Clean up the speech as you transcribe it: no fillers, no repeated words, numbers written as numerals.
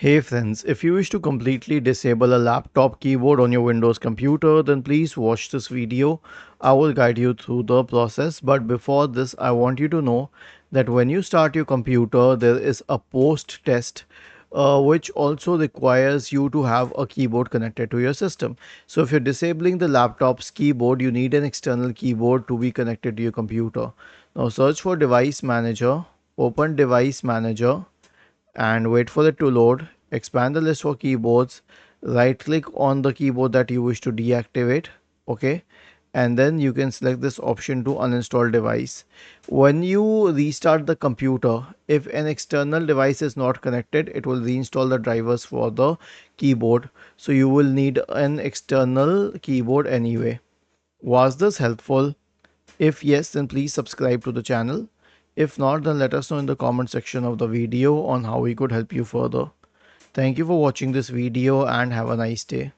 Hey friends, if you wish to completely disable a laptop keyboard on your Windows computer, then please watch this video. I will guide you through the process. But before this, I want you to know that when you start your computer, there is a post test which also requires you to have a keyboard connected to your system. So if you're disabling the laptop's keyboard, you need an external keyboard to be connected to your computer. Now search for Device Manager, open Device Manager and wait for it to load. Expand the list for keyboards. Right click on the keyboard that you wish to deactivate. Okay. And then you can select this option to uninstall device. When you restart the computer, if an external device is not connected, it will reinstall the drivers for the keyboard. So you will need an external keyboard anyway. Was this helpful? If yes, then please subscribe to the channel. If not, then let us know in the comment section of the video on how we could help you further. Thank you for watching this video and have a nice day.